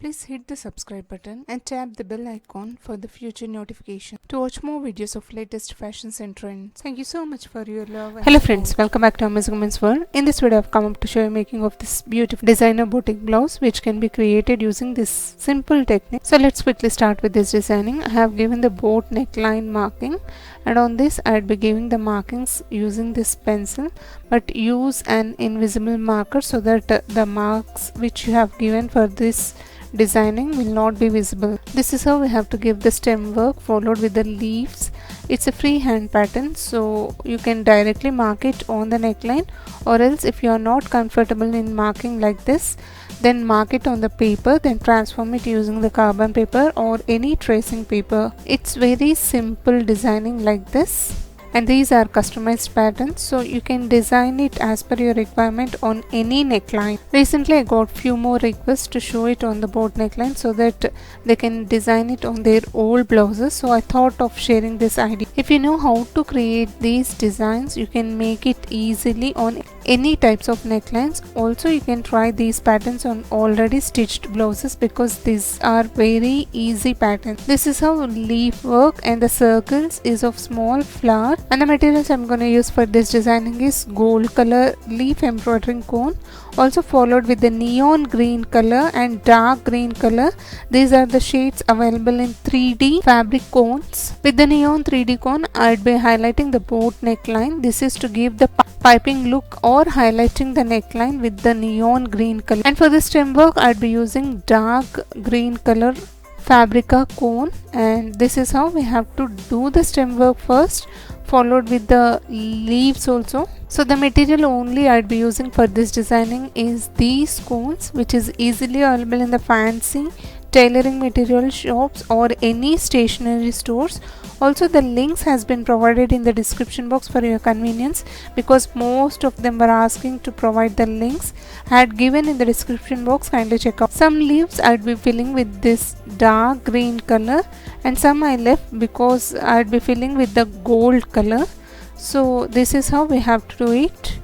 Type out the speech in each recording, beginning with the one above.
Please hit the subscribe button and tap the bell icon for the future notification to watch more videos of latest fashions and trends. Thank you so much for your love and Hello support. friends, welcome back to Amazing Women's World. In this video I've come up to show you making of this beautiful designer boutique blouse which can be created using this simple technique. So let's quickly start with this designing. I have given the boat neckline marking, and on this I'd be giving the markings using this pencil, but use an invisible marker so that the marks which you have given for this designing will not be visible. This is how we have to give the stem work followed with the leaves. It's a freehand pattern, so you can directly mark it on the neckline, or else if you are not comfortable in marking like this, then mark it on the paper, then transform it using the carbon paper or any tracing paper. It's very simple designing like this, and these are customized patterns, so you can design it as per your requirement on any neckline. Recently I got few more requests to show it on the boat neckline so that they can design it on their old blouses, so I thought of sharing this idea. If you know how to create these designs, you can make it easily on any types of necklines. Also you can try these patterns on already stitched blouses because these are very easy patterns. This is how leaf work, and the circles is of small flower, and the materials I'm going to use for this designing is gold color leaf embroidering cone, also followed with the neon green color and dark green color. These are the shades available in 3D fabric cones. With the neon 3D cone I'd be highlighting the boat neckline. This is to give the piping look or highlighting the neckline with the neon green color. And for the stem work I'd be using dark green color fabrica cone, and this is how we have to do the stem work first, followed with the leaves also. So the material only I'd be using for this designing is these cones, which is easily available in the fancy tailoring material shops or any stationery stores. Also the links has been provided in the description box for your convenience, because most of them were asking to provide the links. I had given in the description box, kindly check out. Some leaves I'd be filling with this dark green color, and some I left because I'd be filling with the gold color. So this is how we have to do it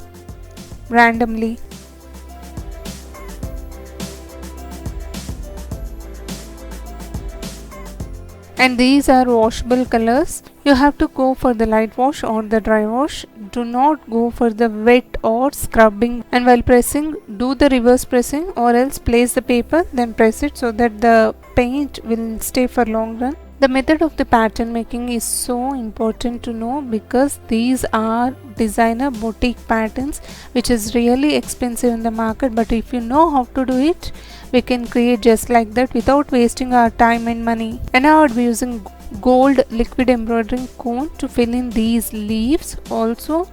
randomly. And these are washable colors. You have to go for the light wash or the dry wash. Do not go for the wet or scrubbing. And while pressing, do the reverse pressing, or else place the paper then press it so that the paint will stay for long run. The method of the pattern making is so important to know, because these are designer boutique patterns which is really expensive in the market, but if you know how to do it, we can create just like that without wasting our time and money. And now I would be using gold liquid embroidering cone to fill in these leaves, also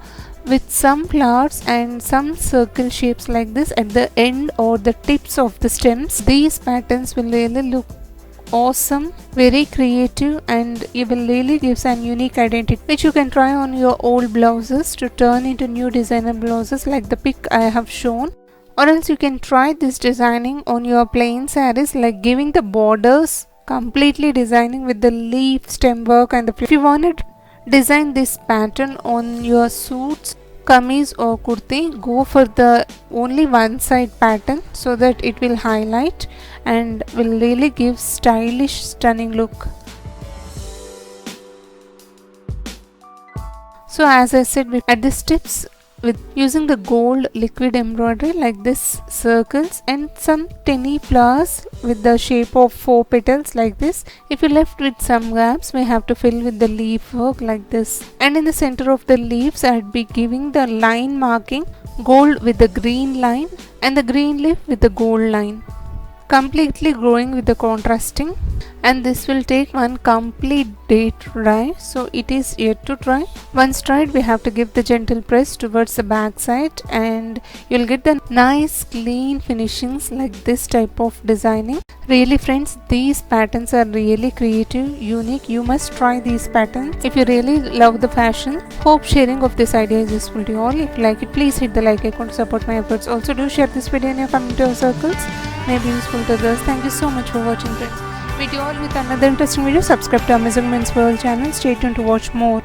with some flowers and some circle shapes like this at the end or the tips of the stems. These patterns will really look awesome, very creative, and it will really gives an unique identity which you can try on your old blouses to turn into new designer blouses like the pic I have shown. Or else you can try this designing on your plain sarees, like giving the borders completely designing with the leaf stem work and the if you want to design this pattern on your suits, kameez or kurti, go for the only one side pattern so that it will highlight and will really give stylish stunning look. So as I said, at these tips, with using the gold liquid embroidery like this circles and some tiny flowers with the shape of 4 petals like this. If you left with some gaps, we have to fill with the leaf work like this. And in the center of the leaves I'd be giving the line marking, gold with the green line and the green leaf with the gold line, completely growing with the contrasting. And this will take one complete day to dry, so it is yet to dry. Once dried, we have to give the gentle press towards the back side, and you'll get the nice clean finishings like this type of designing. Really friends, these patterns are really creative, unique. You must try these patterns if you really love the fashion. Hope sharing of this idea is useful to you all. If you like it, please hit the like icon to support my efforts. Also do share this video in your community circles, may be useful to others. Thank you so much for watching friends. Meet you all with another interesting video. Subscribe to Amazing Women's World channel. Stay tuned to watch more.